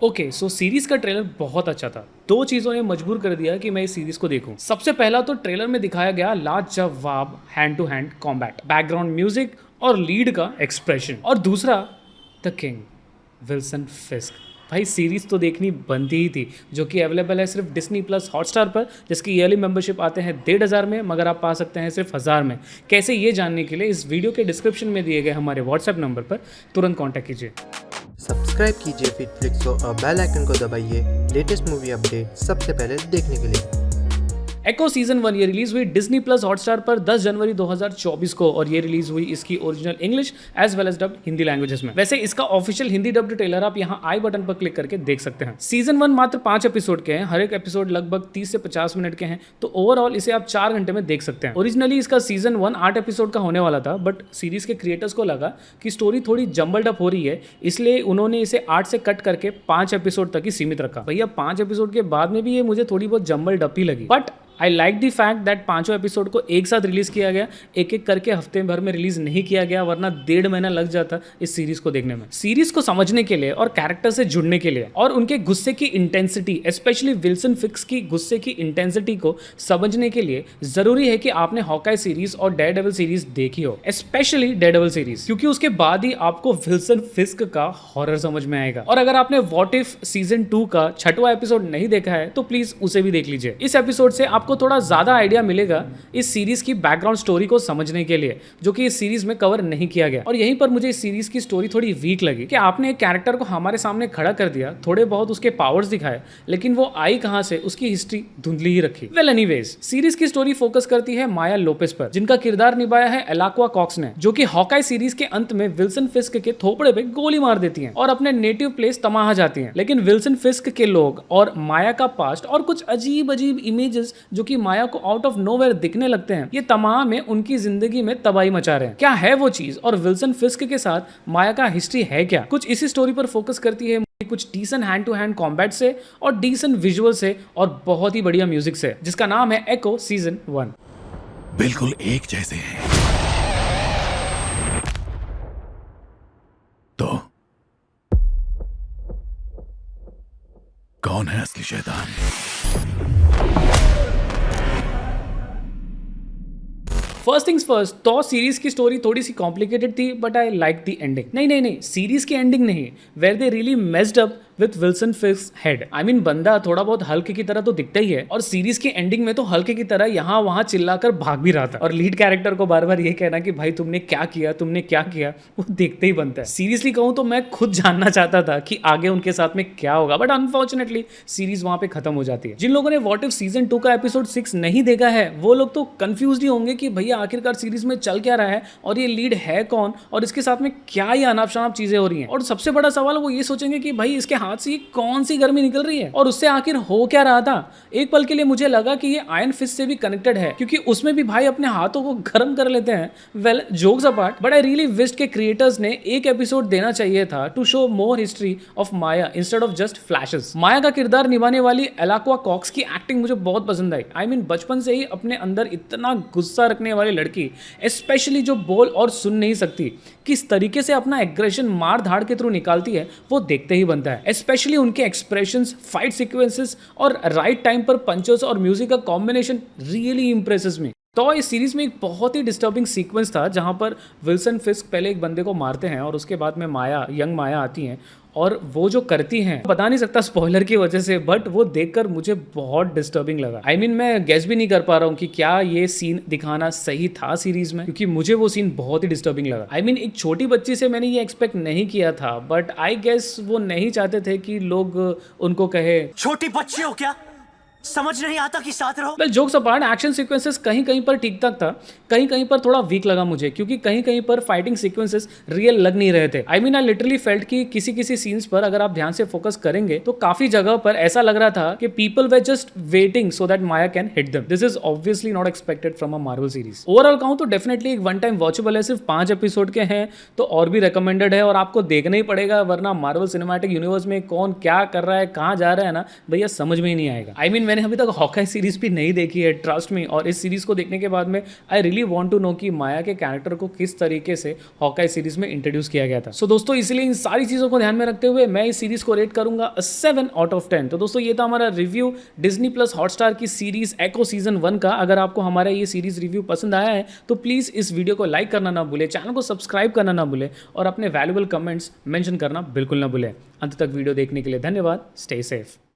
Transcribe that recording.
Okay so series का trailer बहुत अच्छा था। दो चीज़ों ने मजबूर कर दिया कि मैं इस सीरीज को देखूं। सबसे पहला तो ट्रेलर में दिखाया गया लाजवाब hand to hand combat, background music और लीड का एक्सप्रेशन, और दूसरा द किंग विल्सन फिस्क। भाई सीरीज तो देखनी बनती ही थी, जो कि अवेलेबल है सिर्फ डिस्नी प्लस हॉटस्टार पर, जिसकी ईयरली मेंबरशिप आते हैं 1,500 में, मगर आप पा सकते हैं सिर्फ 1000 में। कैसे ये जानने के लिए इस वीडियो के डिस्क्रिप्शन में दिए गए हमारे व्हाट्सएप नंबर पर तुरंत कॉन्टैक्ट कीजिए। सब्सक्राइब कीजिए फिटफ्लिक्स को और बेल आइकन को दबाइए लेटेस्ट मूवी अपडेट सबसे पहले देखने के लिए। एको सीजन 1 ये रिलीज हुई डिज्नी प्लस हॉटस्टार पर 10 जनवरी 2024 को, और ये रिलीज हुई इसकी original English as well as dubbed Hindi languages में। वैसे इसका ऑफिशियल हिंदी डब्ड ट्रेलर आप यहाँ आई बटन पर क्लिक करके देख सकते हैं। सीजन 1 मात्र 5 एपिसोड के हैं, हर एक एपिसोड लगभग 30 से 50 मिनट के हैं, तो ओवरऑल इसे आप 4 घंटे में देख सकते हैं। ओरिजिनली इसका सीजन 1 8 एपिसोड का होने वाला था, बट सीरीज के क्रिएटर्स को लगा कि स्टोरी थोड़ी जम्बल्ड अप हो रही है, इसलिए उन्होंने इसे 8 से कट करके 5 एपिसोड तक ही सीमित रखा। भैया 5 एपिसोड के बाद में भी ये मुझे थोड़ी बहुत जम्बल्ड अप ही लगी, but I like the fact that 5 episode को एक साथ रिलीज किया गया, एक एक करके हफ्ते भर में रिलीज नहीं किया गया, वरना 1.5 महीना लग जाता इस सीरीज को देखने में। सीरीज को समझने के लिए और कैरेक्टर से जुड़ने के लिए और उनके गुस्से की इंटेंसिटी, स्पेशली विल्सन फिस्क की गुस्से की इंटेंसिटी को समझने के लिए जरूरी है कि आपने हॉकाई सीरीज और डेयरडेविल सीरीज देखी हो, स्पेशली डेयरडेविल सीरीज, क्योंकि उसके बाद ही आपको विल्सन फिस्क का हॉरर समझ में आएगा। और अगर आपने व्हाट इफ सीजन 2 का 6वां एपिसोड नहीं देखा है तो प्लीज उसे भी देख लीजिए। इस एपिसोड से आपको थोड़ा ज्यादा आइडिया मिलेगा इस सीरीज की बैकग्राउंड स्टोरी को समझने के लिए, जो कि इस सीरीज में कवर नहीं किया गया। और यहीं पर मुझे इस सीरीज की स्टोरी थोड़ी वीक लगी कि आपने एक कैरेक्टर को हमारे सामने खड़ा कर दिया, थोड़े बहुत उसके पावर्स दिखाए, लेकिन वो आई कहां से, उसकी हिस्ट्री धुंधली ही रखी। वेल एनीवेज, सीरीज की स्टोरी फोकस करती है माया लोपेस पर, जिनका किरदार निभाया है एलाक्वा कॉक्स ने, जो कि हॉकाई सीरीज के अंत में विल्सन फिस्क के थोपड़े पे गोली मार देती हैं और अपने नेटिव प्लेस तमाहा जाती हैं। लेकिन विल्सन फिस्क के लोग और माया का पास्ट और कुछ अजीब अजीब इमेजेस जो कि माया को आउट ऑफ नोवेयर दिखने लगते हैं, ये तमाम में उनकी जिंदगी में तबाही मचा रहे हैं। क्या है वो चीज, और विल्सन फिस्क के साथ माया का हिस्ट्री है क्या? कुछ इसी स्टोरी पर फोकस करती है, कुछ decent hand to hand combat से और डीसेंट विजुअल से और बहुत ही बढ़िया म्यूजिक से, जिसका नाम है एको सीजन 1। बिल्कुल एक जैसे हैं। तो कौन है असली शैतान? फर्स्ट थिंग्स फर्स्ट, तो सीरीज की स्टोरी थोड़ी सी कॉम्प्लिकेटेड थी, but I like the ending. नहीं, सीरीज की एंडिंग नहीं, where they really messed up with Wilson Fisk head. I mean बंदा थोड़ा बहुत हल्के की तरह तो दिखता ही है, और सीरीज की एंडिंग में तो हल्के की तरह यहाँ वहां चिल्लाकर भाग भी रहा था, और लीड कैरेक्टर को बार बार ये कहना कि भाई तुमने क्या किया, वो देखते ही बनता है। सीरियसली कहूँ तो मैं खुद जानना चाहता था कि आगे उनके साथ में क्या होगा, बट अनफॉर्चुनेटली सीरीज वहां पे खत्म हो जाती है। जिन लोगों ने व्हाट इफ सीजन 2 का एपिसोड 6 नहीं देखा है, वो लोग तो कंफ्यूज ही होंगे कि भैया आखिरकार सीरीज में चल क्या रहा है, और ये लीड है कौन, और इसके साथ में क्या ये अनाप शनाप चीजें हो रही हैं। और सबसे बड़ा सवाल वो ये सोचेंगे कि भाई इसके हाथ से ये कौन सी गर्मी निकल रही है, और उससे आखिर हो क्या रहा था। एक पल के लिए मुझे लगा कि ये आयरन फिस्ट से भी कनेक्टेड है, क्योंकि उसमें भी भाई अपने हाथों को गर्म कर लेते हैं। Well jokes apart, but I really wished के क्रिएटर्स ने एक एपिसोड देना चाहिए था to show more history of Maya instead of just flashes. Maya का किरदार निभाने वाली एलाक्वा कॉक्स की एक्टिंग मुझे बहुत पसंद आई। आई मीन बचपन से ही अपने अंदर इतना गुस्सा रखने वाली लड़की, स्पेशली जो बोल और सुन नहीं सकती, किस तरीके से अपना एग्रेशन मार धाड़ के थ्रू निकालती है, वो देखते ही बनता है। स्पेशली उनके एक्सप्रेशंस, फाइट सीक्वेंसेस और राइट टाइम पर पंचेस और म्यूजिक का कॉम्बिनेशन रियली इंप्रेसेस मी। तो इस सीरीज में एक बहुत ही डिस्टर्बिंग सीक्वेंस था, जहां पर विल्सन फिस्क पहले एक बंदे को मारते हैं, और उसके बाद में माया, यंग माया आती हैं, और वो जो करती हैं बता नहीं सकता स्पॉइलर की वजह से, बट वो देखकर मुझे बहुत डिस्टर्बिंग लगा। आई मीन मैं गेस भी नहीं कर पा रहा हूँ कि क्या ये सीन दिखाना सही था सीरीज में, क्योंकि मुझे वो सीन बहुत ही डिस्टर्बिंग लगा। आई मीन एक छोटी बच्ची से मैंने ये एक्सपेक्ट नहीं किया था, बट आई गेस वो नहीं चाहते थे कि लोग उनको कहे छोटी बच्ची हो क्या, समझ नहीं आता कि साथ रहो। Well jokes apart, action sequences कहीं कहीं पर ठीक ठाक था, कहीं कहीं पर थोड़ा वीक लगा मुझे, क्योंकि कहीं कहीं पर फाइटिंग सीक्वेंसेस रियल लग नहीं रहे थे। I mean I literally felt कि किसी सीन्स पर अगर आप ध्यान से फोकस करेंगे तो काफी जगह पर ऐसा लग रहा था कि people way just waiting so that Maya can hit them. This is obviously not expected from a Marvel series. Overall कहूं तो डेफिनेटली एक वन टाइम वॉचेबल है, सिर्फ 5 एपिसोड के हैं, तो और भी रिकमेंडेड है, और आपको देखना ही पड़ेगा, वरना मार्वल सिनेमैटिक यूनिवर्स में कौन क्या कर रहा है, कहां जा रहा है ना भैया, समझ में ही नहीं आएगा। आई मीन मैंने अभी तक हॉकाई सीरीज भी नहीं देखी है, ट्रस्ट मी, और इस सीरीज को देखने के बाद में I really want to know कि माया के कैरेक्टर को किस तरीके से हॉकाई सीरीज में इंट्रोड्यूस किया गया था। सो दोस्तों इसलिए इन सारी चीज़ों को ध्यान में रखते हुए मैं इस सीरीज को रेट करूंगा 7 आउट ऑफ 10। तो दोस्तों ये था हमारा रिव्यू डिज्नी प्लस हॉटस्टार की सीरीज एको सीजन 1 का। अगर आपको हमारा ये सीरीज रिव्यू पसंद आया है तो प्लीज़ इस वीडियो को लाइक करना ना भूले, चैनल को सब्सक्राइब करना ना भूले और अपने वैल्यूबल कमेंट्स मेंशन करना बिल्कुल ना भूले। अंत तक वीडियो देखने के लिए धन्यवाद। Stay safe.